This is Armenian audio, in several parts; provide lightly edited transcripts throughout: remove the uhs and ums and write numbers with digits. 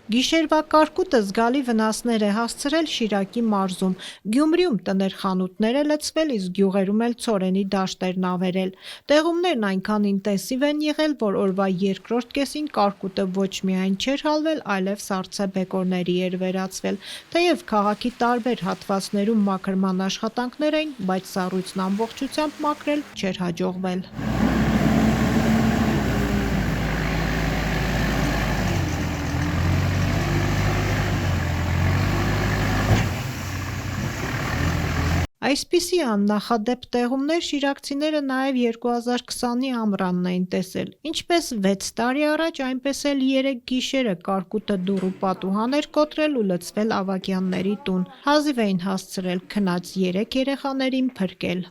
Գիշերվա կարկուտը զգալի վնասներ է հասցրել Շիրակի մարզում, Գյումրիում տներ խանութներ է լցվել, իսկ գյուղերում էլ ցորենի դաշտերն ավերել։ Տեղումներն այնքան ինտենսիվ են եղել, որ օրվա երկրորդ կեսին կարկուտը ոչ միայն չէր հալվել, այլև սառցե բեկորների էր վերածվել։ Թեև քաղաքի տարբեր հատվածներում մաքրման աշխատանքներ էին, բայց սառույցն ամբողջությամբ մաքրել չէր հաջողվել։ Այսպիսի աննախադեպ տեղումներ շիրակցիները նաև 2020-ի ամռանն էին տեսել։ Ինչպես 6 տարի առաջ, այնպես էլ 3 գիշերը կարկուտը դուռ ու պատուհան էր կոտրել ու լցվել Ավագյանների տուն։ Հազիվ էին հասցրել քնած 3 երեխաներին փրկել։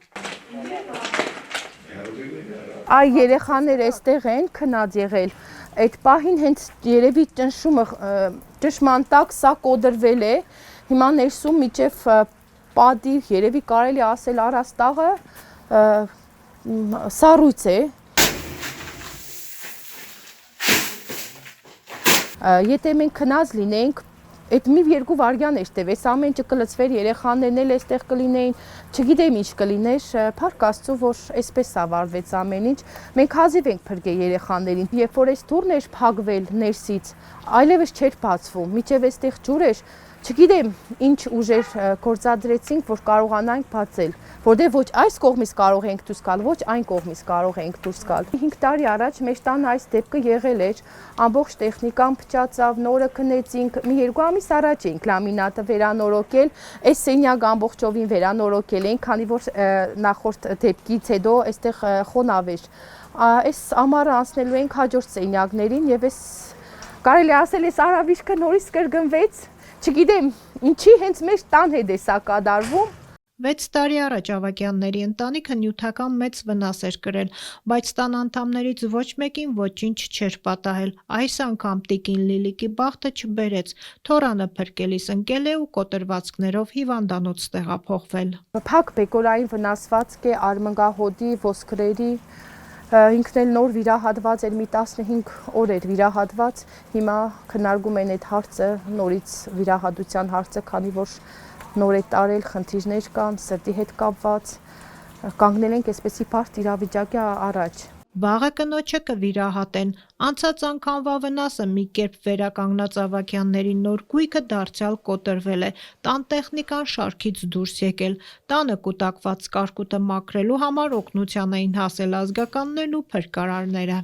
Այ երեխաները այստեղ են քնած եղել։ Այդ պահին հենց երևի ճնշումը ճշմարտակ սա կոտրվել է։ Հիմա ներսում միջև պատի, երևի կարելի ասել առաստաղը սառույց է։ Եթե մենք քնած լինեինք, այդ մի երկու վայրկյան էր տևես, ամեն ինչը կլցվեր, երեխաներն էլ այստեղ կլինեին, չգիտեմ ինչ կլիներ, փառք Աստծո, որ այսպես ավարտվեց ամեն ինչ։ Մենք հազիվ ենք փրկել երեխաներին, երբ որ այս դուռն էր փակվել ներսից, այլևս չէր բացվում, միջև այստեղ ջուր էր, չգիտեմ ինչ ուժեր գործադրեցինք, որ կարողանանք բացել, որտեղ ոչ այս կողմից կարող ենք դուրս գալ, ոչ այն կողմից կարող ենք դուրս գալ։ 5 տարի առաջ մեր տանը այս դեպքը եղել էր, ամբողջ տեխնիկան փչացավ, նորը քնեցինք, մի 2 ամիս առաջ էինք լամինատը վերանորոգել, այս սենյակը ամբողջովին վերանորոգել էինք, քանի որ նախորդ դեպքից հետո այստեղ խոնավ էր։ Այս ամառը անցնելու ենք հաջորդ սենյակներին եւ այս կարելի ասել այս արավիշքը նորից կրկնվեց։ Չգիտեմ, ինչի հենց մեր տան հետ է սա կատարվում։ 6 տարի առաջ Ավագյանների ընտանիքը նյութական մեծ վնաս էր կրել, բայց տան անդամներից ոչ մեկին ոչինչ չէր պատահել։ Այս անգամ տիկին Լիլիկի բախտը չբերեց։ Թորանը փրկելիս ընկել է ու կոտրվածքներով հիվանդանոց տեղափոխվել։ Փակ բեկորային վնասվածք է արմնգահոդի, ոսկրերի, ինքն էլ նոր վիրահատված էր, մի 15 օր էր վիրահատված, հիմա քննարկում են այդ հարցը, նորից վիրահատության հարցը, քանի որ նոր է տարել, խնդիրներ կան, սրտի հետ կապված, կանգնել ենք այսպեսի բարդ իրավիճակի առաջ։ Վաղը կնոջը կվիրահատեն։ Անցած անգամվա վնասը մի կերպ վերականգնած Ավագյանների նոր գույքը դարձյալ կոտրվել է, տան տեխնիկան շարքից դուրս եկել։ Տանը կուտակված կարկուտը մաքրելու համար օգնության էին հասել ազգականներն ու փրկարարները։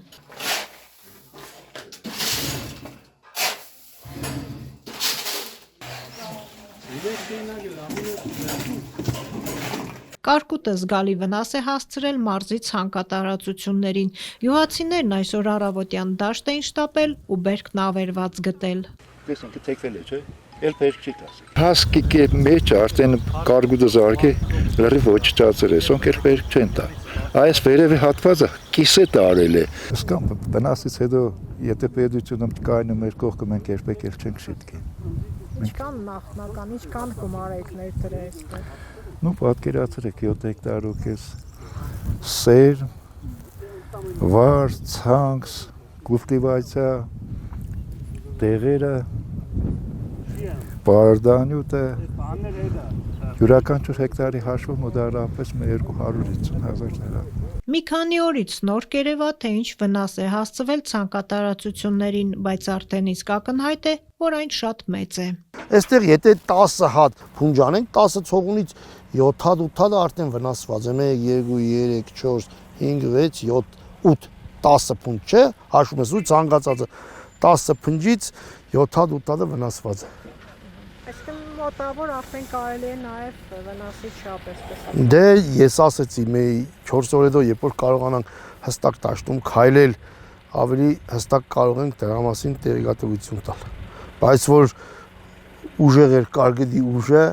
Կարկուտը զգալի վնաս է հասցրել մարզի ցանկատարածություններին։ Յուղացիներն այսօր առավոտյան դաշտ էին շտապել ու բերքն ավերված գտել։ Տեսնենք թեքվել է, չէ՞։ Էլ բերք չի տասի։ Հասկի մեջ արդեն կարկուտը զարգի լրիվ ոչ ճացր է, սոնք էլ բերք չեն տա։ Այս վերևի հատվածը կիսե տարել է։ Սկամ վնասից հետո եթե պետությունը կայնում մեր կողքը մենք երբեք էլ չենք շիտկի։ Ինչքան նախնական, ինչքան գումար եք ներդրել այստեղ։ Ну, պատկերացրեք 7 հեկտարով կես սեր, վար, ցանց, կուլտիվացիա, տեղերը, բարդանյութը, յուրաքանչյուր հեկտարի հաշվով մոտավորապես 250,000 դրամ։ Մի քանի օրից նոր կերևա, թե ինչ վնաս է հասցվել ցանկատարածություններին, բայց արդեն իսկ ակնհայտ է, որ այն շատ մեծ է։ Այստեղ եթե 10 հատ փունջ անենք, 10 ցողունից 7 հատ 8 հատը արդեն վնասված է։ 1 2 3 4 5 6 7 8 10 փունջ չէ, հաշվում ես ու ցանկացածը 10 փնջից 7 հատ 8 հատը վնասված է։ Այսինքն մոտավոր արդեն կարելի է նաև վնասի չափ էսպես։ Դե ես ասեցի, մի 4 օր հետո երբ որ կարողանանք հստակ դաշտում քայլել, ավելի հստակ կարող ենք դրա մասին տեղեկատվություն տալ։ Բայց որ ուժեղ էր կարգեդի ուժը,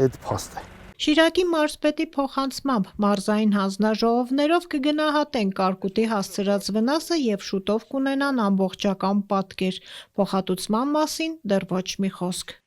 այդ փաստ է։ Շիրակի մարզպետի փոխանցմամբ մարզային հանձնաժողովներով կգնահատեն կարկուտի հասցրած վնասը եւ շուտով կունենան ամբողջական պատկեր։ Փոխհատուցման մասին դեռ ոչ մի խոսք։